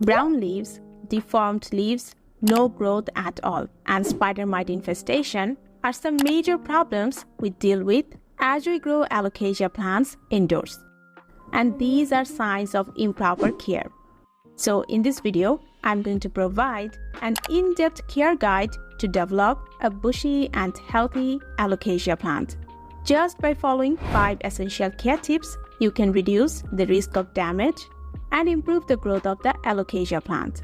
Brown leaves, deformed leaves, no growth at all, and spider mite infestation are some major problems we deal with as we grow Alocasia plants indoors. And these are signs of improper care. So in this video, I'm going to provide an in-depth care guide to develop a bushy and healthy Alocasia plant. Just by following 5 essential care tips, you can reduce the risk of damage and improve the growth of the Alocasia plant.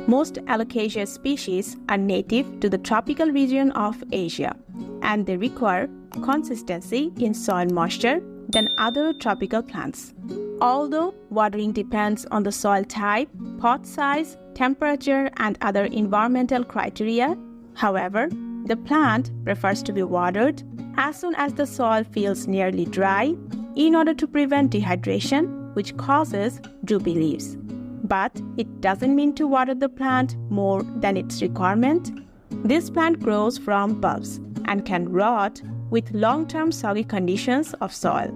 Most Alocasia species are native to the tropical region of Asia, and they require consistency in soil moisture than other tropical plants. Although watering depends on the soil type, pot size, temperature, and other environmental criteria, however, the plant prefers to be watered as soon as the soil feels nearly dry in order to prevent dehydration, which causes droopy leaves. But it doesn't mean to water the plant more than its requirement. This plant grows from bulbs and can rot with long-term soggy conditions of soil.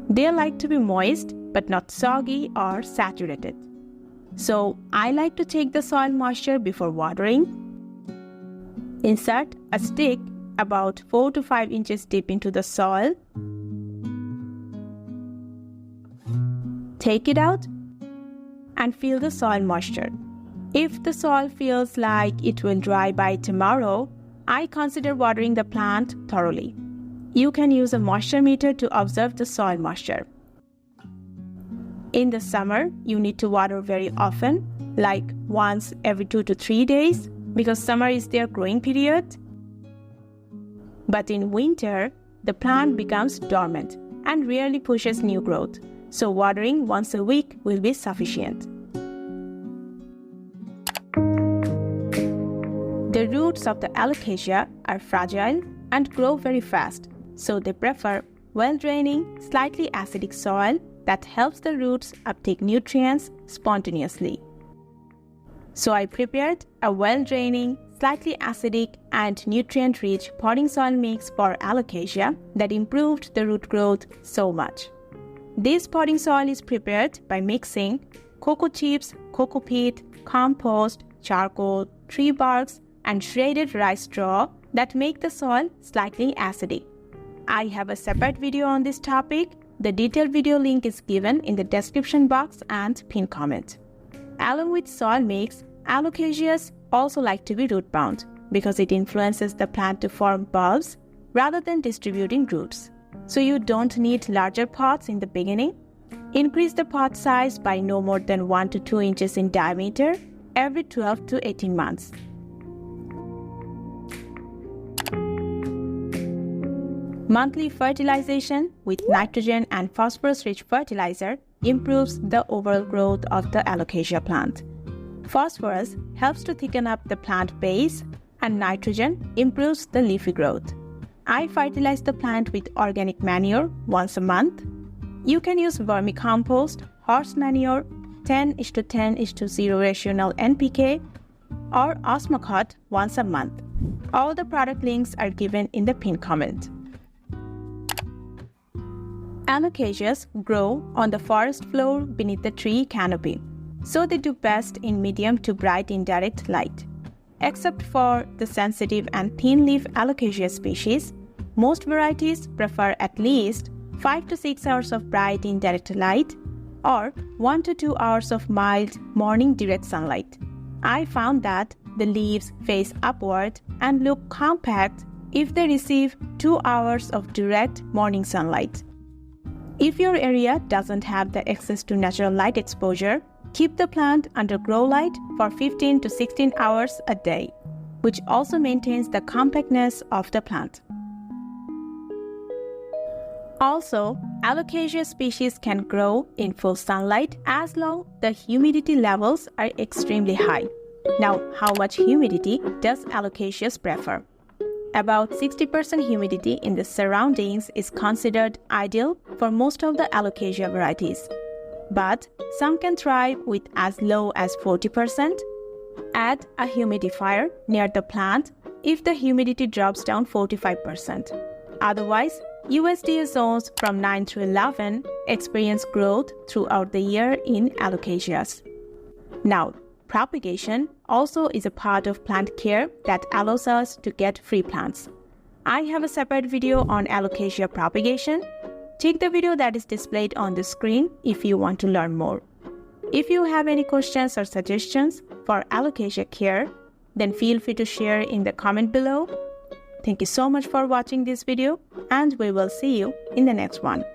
They like to be moist but not soggy or saturated. So I like to take the soil moisture before watering. Insert a stick about 4 to 5 inches deep into the soil. Take it out and feel the soil moisture. If the soil feels like it will dry by tomorrow, I consider watering the plant thoroughly. You can use a moisture meter to observe the soil moisture. In the summer, you need to water very often, like once every 2 to 3 days, because summer is their growing period. But in winter, the plant becomes dormant and rarely pushes new growth, so watering once a week will be sufficient. The roots of the Alocasia are fragile and grow very fast, so they prefer well-draining, slightly acidic soil that helps the roots uptake nutrients spontaneously. So I prepared a well-draining, slightly acidic and nutrient-rich potting soil mix for Alocasia that improved the root growth so much. This potting soil is prepared by mixing cocoa chips, cocoa peat, compost, charcoal, tree barks, and shredded rice straw that make the soil slightly acidic. I have a separate video on this topic. The detailed video link is given in the description box and pinned comment. Along with soil mix, Alocasias also like to be root-bound because it influences the plant to form bulbs rather than distributing roots. So you don't need larger pots in the beginning. Increase the pot size by no more than 1 to 2 inches in diameter every 12 to 18 months. Monthly fertilization with nitrogen and phosphorus-rich fertilizer improves the overall growth of the Alocasia plant. Phosphorus helps to thicken up the plant base, and nitrogen improves the leafy growth. I fertilize the plant with organic manure once a month. You can use vermicompost, horse manure, 10:10:0 ratio null NPK, or Osmocote once a month. All the product links are given in the pinned comment. Alocasias grow on the forest floor beneath the tree canopy, so they do best in medium to bright indirect light. Except for the sensitive and thin-leaf Alocasia species, most varieties prefer at least 5 to 6 hours of bright indirect light or 1 to 2 hours of mild morning direct sunlight. I found that the leaves face upward and look compact if they receive 2 hours of direct morning sunlight. If your area doesn't have the access to natural light exposure, keep the plant under grow light for 15 to 16 hours a day, which also maintains the compactness of the plant. Also, Alocasia species can grow in full sunlight as long as the humidity levels are extremely high. Now, how much humidity does Alocasias prefer? About 60% humidity in the surroundings is considered ideal for most of the Alocasia varieties. But some can thrive with as low as 40%. Add a humidifier near the plant if the humidity drops down 45%. Otherwise, USDA zones from 9 through 11 experience growth throughout the year in Alocasias. Now, propagation also is a part of plant care that allows us to get free plants. I have a separate video on Alocasia propagation. Check the video that is displayed on the screen if you want to learn more. If you have any questions or suggestions for Alocasia care, then feel free to share in the comment below. Thank you so much for watching this video, and we will see you in the next one.